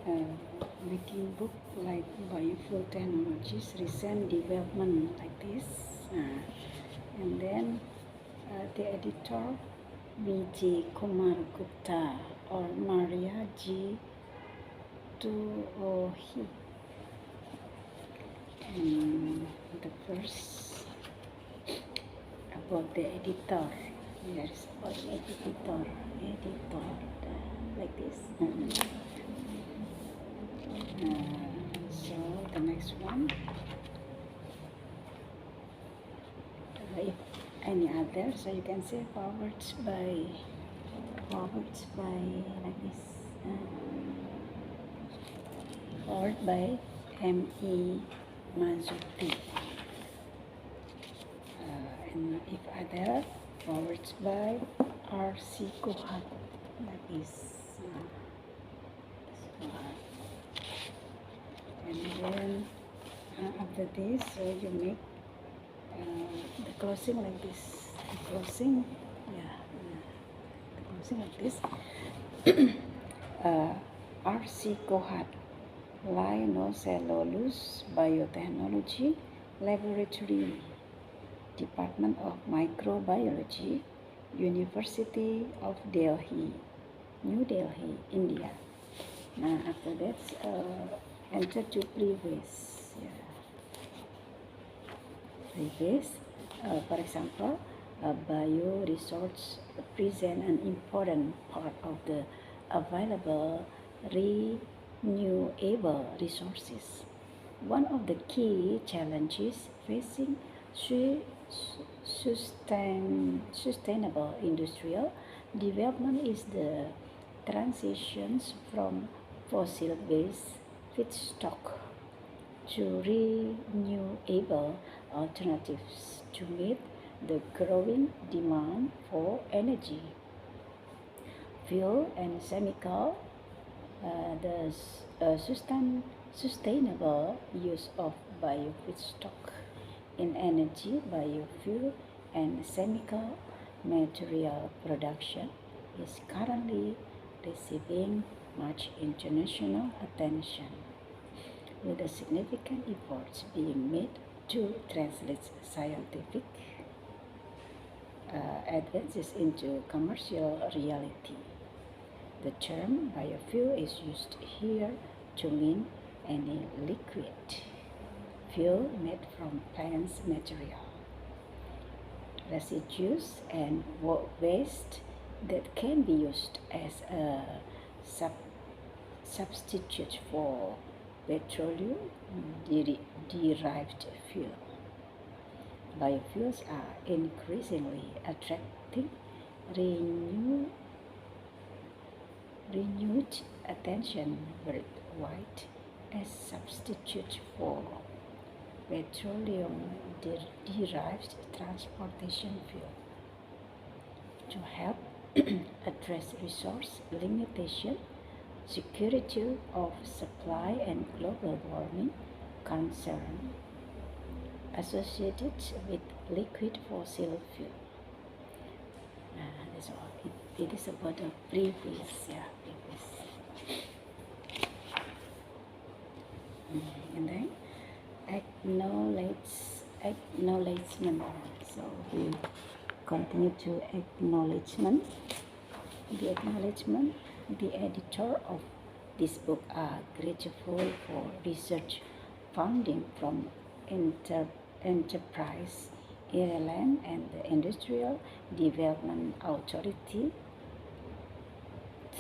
making book like biofuel technologies, recent development like this. And then the editor Vijay Kumar Gupta or Maria G. Tuohi. And the first about the editor. Here is about editor, like this. So the next one, if any other, so you can say forward by like this, forward by M.E. Mazuti, and if other, forwards by R.C. Kohat, like this. And then after this, so you make the closing like this. The closing, the closing like this. R.C. Kohat, Linosellulose Biotechnology Laboratory, Department of Microbiology, University of Delhi, New Delhi, India. Now after that, enter to preface. Preface, for example, bioresources present an important part of the available renewable resources. One of the key challenges facing sustainable industrial development is the transitions from fossil-based feedstock to renewable alternatives to meet the growing demand for energy, fuel, and chemical. The sustainable use of biofeedstock in energy, biofuel, and chemical material production is currently receiving much international attention, with a significant efforts being made to translate scientific advances into commercial reality. The term biofuel is used here to mean any liquid fuel made from plant material, residues, and waste that can be used as a substitute for petroleum derived fuel. Biofuels are increasingly attracting renewed attention worldwide as substitute for petroleum derived transportation fuel. To help address resource limitation, security of supply, and global warming concern associated with liquid fossil fuel. That's all. It is about a preface, preface. And then acknowledgement. So we continue to acknowledgement. The editor of this book are grateful for research funding from Enterprise Ireland and the Industrial Development Authority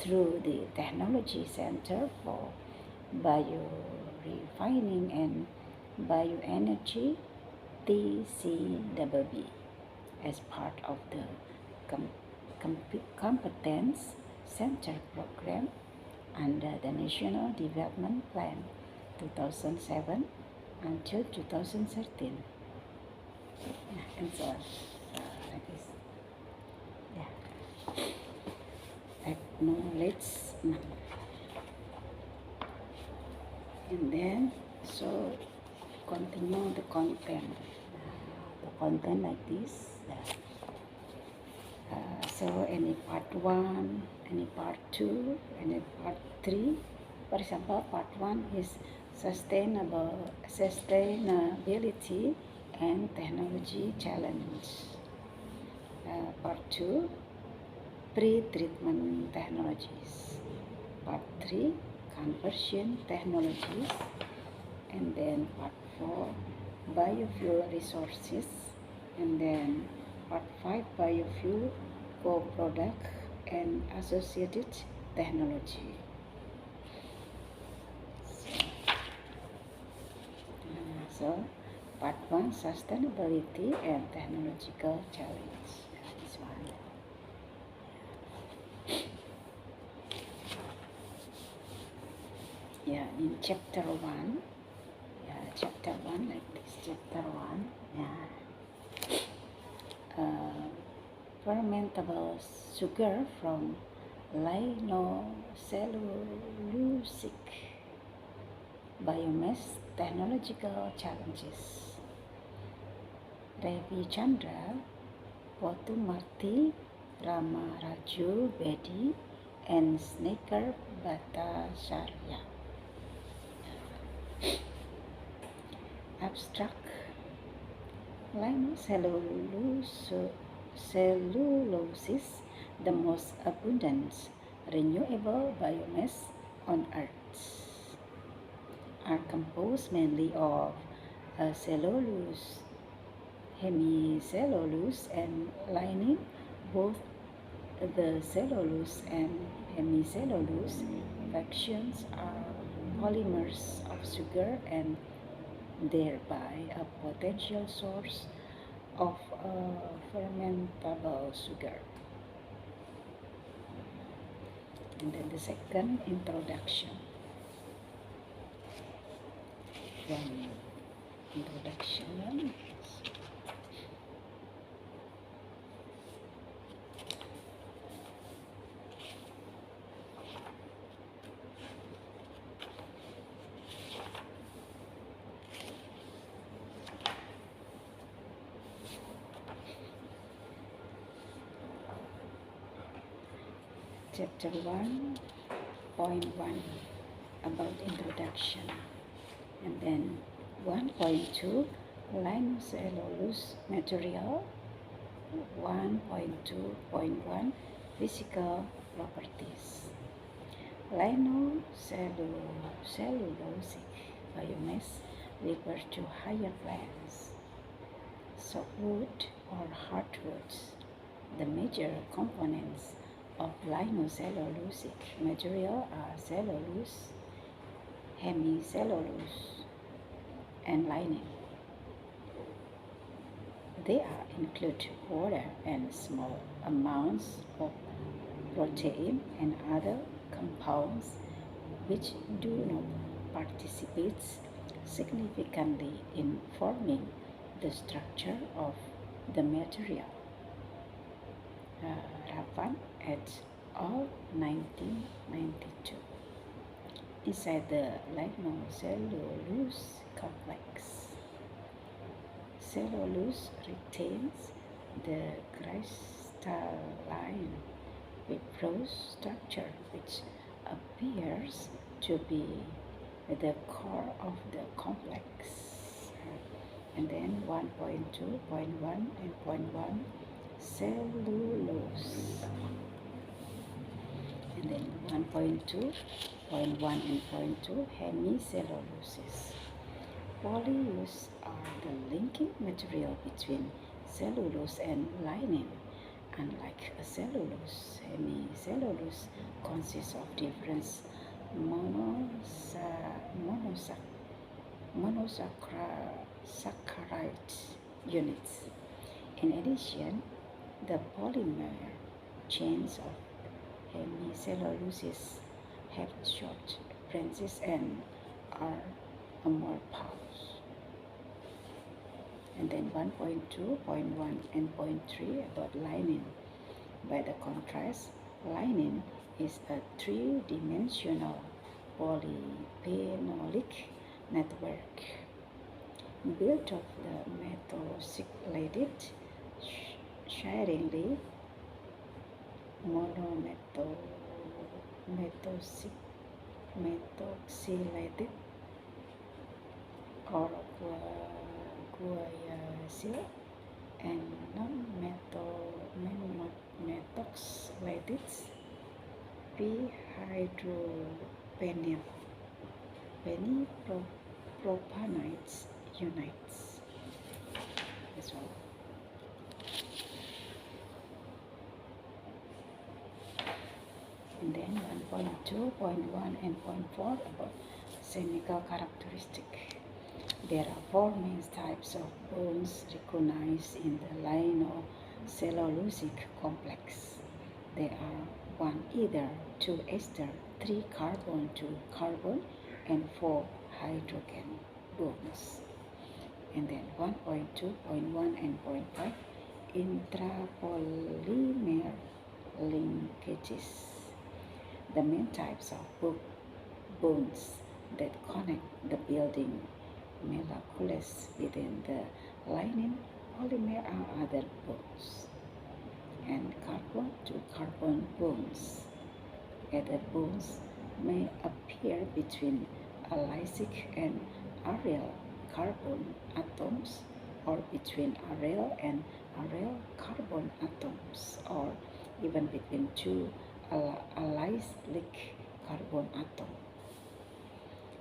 through the Technology Center for Biorefining and Bioenergy, TCWB, as part of the Competence Center program under the National Development Plan 2007 until 2013. And so on. Like this. Acknowledgement. And then, so continue the content. The content like this. So any part 1, any part 2, any part 3, For example, part 1 is sustainability and technology challenge. Part 2, pre-treatment technologies. Part 3, conversion technologies. And then part 4, biofuel resources. And then part 5, biofuel co-product and associated technology. So part 1, sustainability and technological challenge. This one. Yeah, in chapter 1. Yeah, chapter 1 like this. Chapter 1. Yeah. Fermentable sugar from lignocellulosic biomass technological challenges. Ravi Chandra, Potumarti, Ramaraju Bedi, and Sneaker Bhattacharya. Abstract. Lignocellulose, the most abundant renewable biomass on Earth, are composed mainly of cellulose, hemicellulose, and lining. Both the cellulose and hemicellulose fractions are polymers of sugar and thereby a potential source of fermentable sugar. And then the second introduction. From introduction. Chapter 1.1 about introduction, and then 1.2 lignocellulose material, 1.2.1 physical properties. Lignocellulosic biomass refers to higher plants, softwood or hardwoods. The major components of lignocellulosic material are cellulose, hemicellulose, and lining. They are include water and small amounts of protein and other compounds which do not participate significantly in forming the structure of the material. Ravan et al. 1992. Inside the lignocellulose complex, cellulose retains the crystalline fibrous structure which appears to be the core of the complex. And then 1.2.1 and 0.1 cellulose. And then 1.2.1 and 0.2 hemicelluloses. Polyols are the linking material between cellulose and lining. Unlike a cellulose, hemicellulose consists of different monosaccharide units. In addition, the polymer chains of hemicelluloses have short branches and are amorphous. And then 1.2.1 and 0.3 about lining. By the contrast, lining is a three-dimensional polyphenolic network built of the methocyclated sharingly methoxylated or guaiacil, and non-methoxylated p-hydropenyl propanides unites. That's all. And then 1.2.1 and 0.4 about chemical characteristic. There are four main types of bonds recognized in the lignocellulosic complex. They are 1 ether, 2 ester, 3 carbon, 2 carbon, and 4 hydrogen bonds. And then 1.2.1 and 0.5 intrapolymer linkages. The main types of bonds that connect the building molecules within the lining polymer are other bonds and carbon to carbon bonds. Other bonds may appear between alysic and aryl carbon atoms, or between aryl and aryl carbon atoms, or even between two alysic carbon atoms.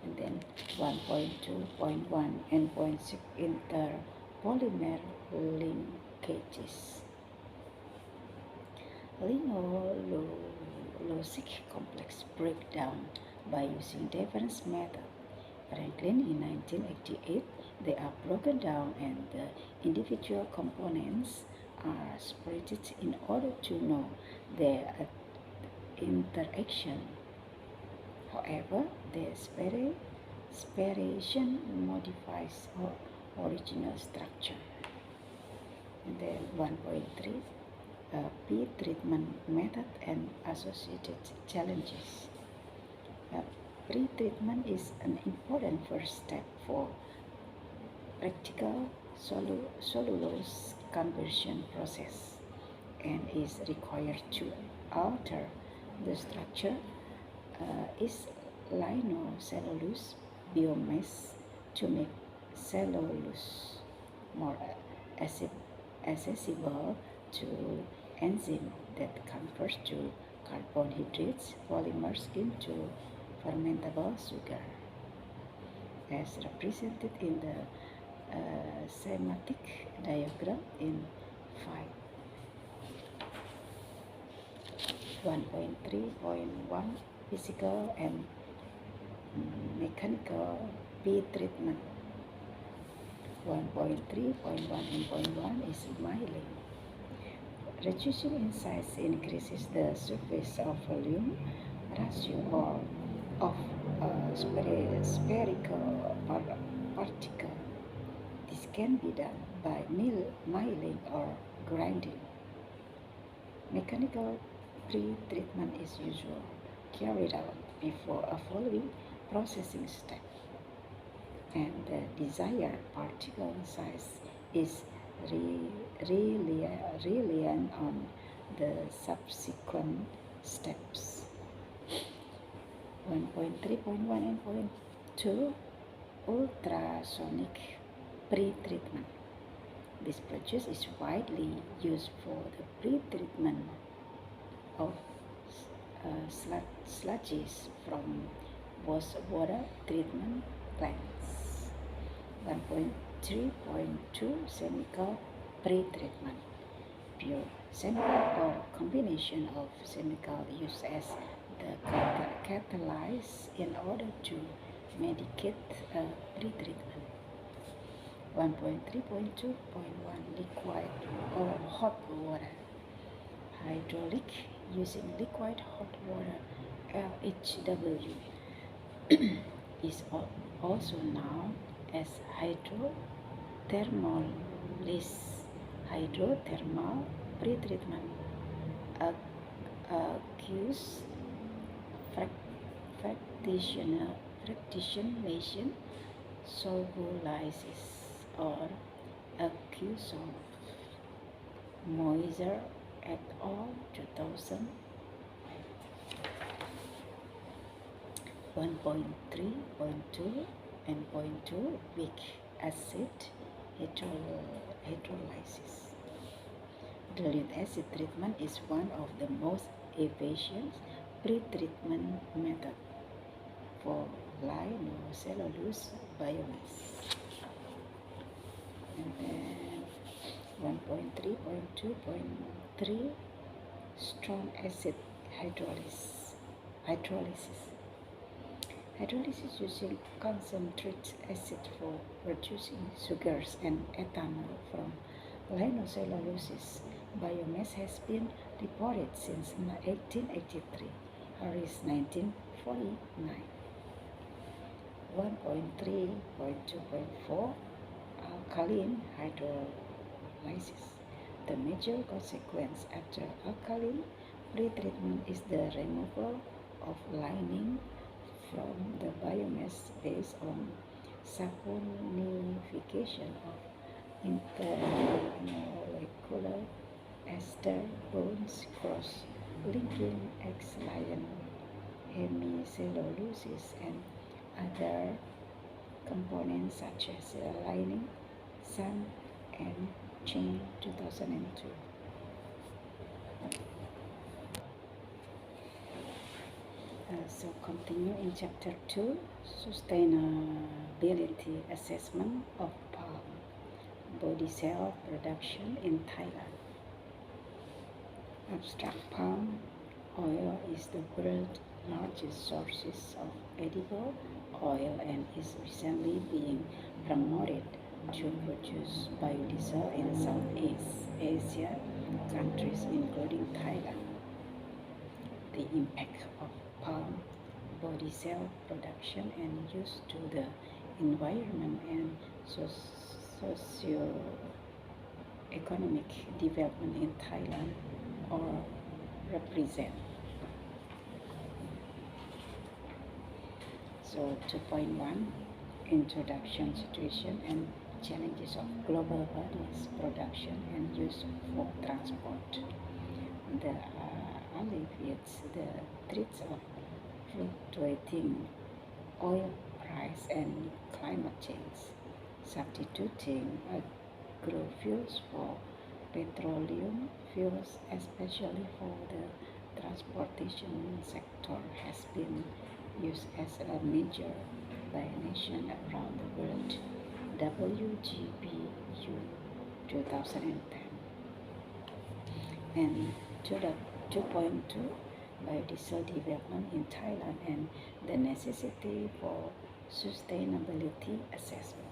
And then 1.2.1 and 0.6 interpolymer linkages. Lignocellulosic complex breakdown by using different method. Franklin in 1988, they are broken down and the individual components are separated in order to know their interaction. However, their separation modifies our original structure. And then 1.3 pre-treatment method and associated challenges. Pre-treatment is an important first step for practical cellulose conversion process and is required to alter the structure is lignocellulose biomass to make cellulose more accessible to enzyme that converts to carbohydrates polymers into fermentable sugar, as represented in the schematic diagram in 1.3.1 physical and mechanical pre-treatment. 1.3.1 and 0.1 is myelin. Reducing in size increases the surface of volume ratio of spherical particle. This can be done by milling or grinding. Mechanical pre-treatment is usually carried out before a following processing step, and the desired particle size is reliant on the subsequent steps. 1.3.1 and 0.2 ultrasonic pre-treatment. This process is widely used for the pre-treatment of sludges from wastewater treatment plants. 1.3.2 chemical pre-treatment. Pure chemical or combination of chemical used as the catalyst in order to medicate pre-treatment. 1.3.2.1 liquid or hot water. Hydraulic using liquid hot water LHW is also known as hydrothermal pretreatment. Aqueous fractionation, solvolysis, or aqueous Moiser et al. 2000. 1.3, point 2, and point 2 weak acid hydrolysis. Dilute acid treatment is one of the most efficient pre-treatment methods for lignocellulose biomass. And then 1.3.2.3 strong acid hydrolysis. Hydrolysis using concentrated acid for producing sugars and ethanol from lignocellulose biomass has been reported since 1883, Harris 1949. 1.3.2.4 alkaline hydrolysis. The major consequence after alkaline pretreatment is the removal of lignin from the biomass based on saponification of intermolecular ester bonds cross-linking X-lion hemicelluloses and other components such as lignin, SAN, and chain 2002. So continue in chapter 2, sustainability assessment of palm body cell production in Thailand. Abstract: palm oil is the world's largest source of edible oil and is recently being promoted to produce biodiesel in Southeast Asia countries including Thailand. The impact of palm body cell production and use to the environment and socio-economic development in Thailand are represent. So 2.1 Introduction, situation and challenges of global bodies production and use for transport. The alleviates the threats of fluctuating oil price and climate change, substituting agrofuels for petroleum fuels, especially for the transportation sector, has been used as a measure by a nation around the world. WGBU 2010. And 2.2 Biodiesel development in Thailand and the necessity for sustainability assessment.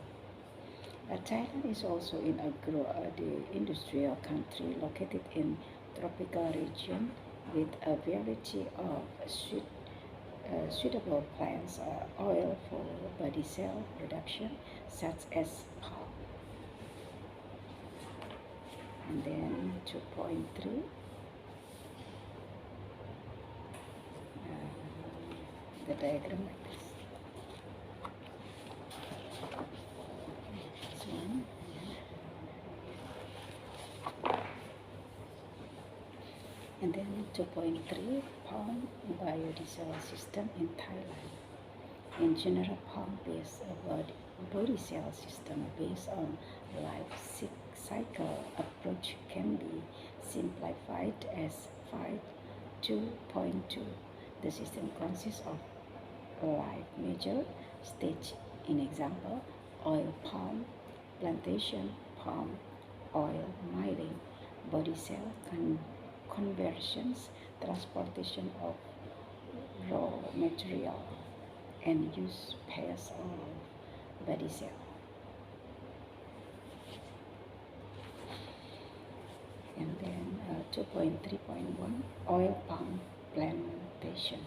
Thailand is also an agro-industrial country located in tropical region with a variety of suitable plants oil for body cell production, such as palm. And then 2.3. The diagram like this. This one. And then 2.3 palm biodiesel system in Thailand. In general, palm-based body cell system based on life cycle approach can be simplified as 2.2. The system consists of life major stage, in example, oil palm plantation, palm oil milling, body cell conversions, transportation of raw material, and use pairs of body cell. And then 2.3.1 oil palm plantation.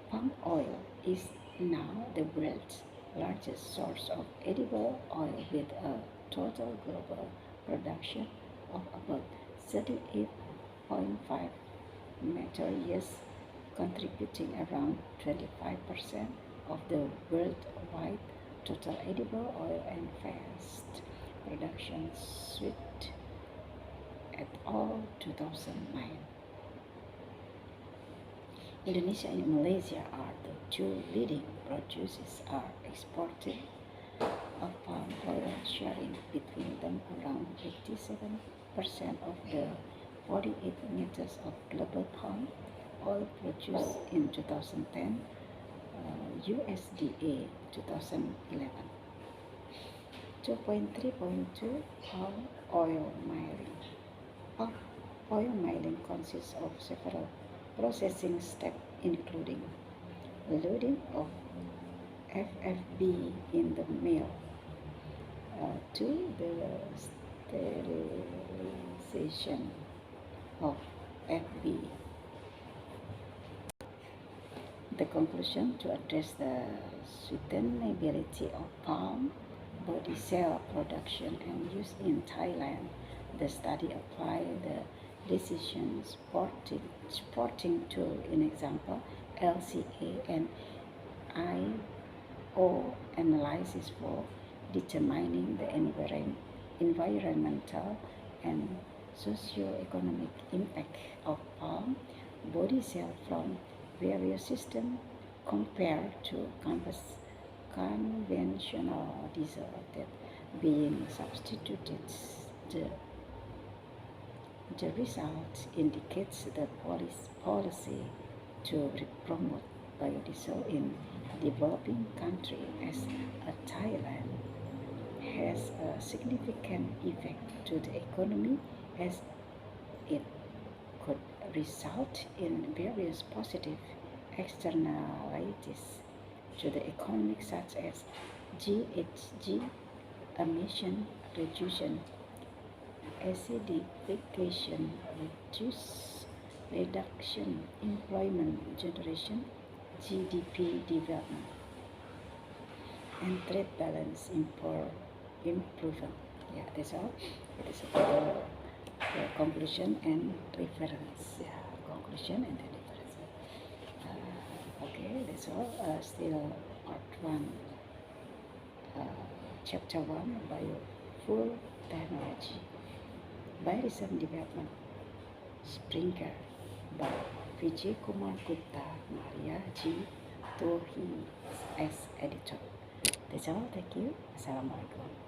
Palm oil is now the world's largest source of edible oil with a total global production of about 38.5 million years, contributing around 25% of the worldwide total edible oil and fat production. Sweet et al. 2009. Indonesia and Malaysia are the two leading producers are exporting of palm oil, sharing between them around 87% of the 48 meters of global palm oil produced in 2010, USDA 2011. 2.3.2 Palm oil mining. Palm oil mining consists of several processing steps including loading of FFB in the mill, to the sterilization of FB. The conclusion: to address the sustainability of palm body cell production and use in Thailand, the study applied the decision supporting tool, in example LCA and IO analysis for determining the environmental and socio-economic impact of palm body cell from various systems compared to conventional diesel that being substituted. The result indicates the policy to promote biodiesel in developing countries as Thailand has a significant effect to the economy, as it could result in various positive externalities to the economy, such as GHG emission reduction, acidification, reduction, employment generation, GDP development, and trade balance improvement. Yeah, that's all. It is the conclusion and reference. Yeah, conclusion and the reference. Okay, that's all. Still part 1, chapter 1, biofuel technology. Biodiesel development, Springer by Vijay Kumar Gupta, Maria G. Tohi as editor. That's all. Thank you. Assalamualaikum.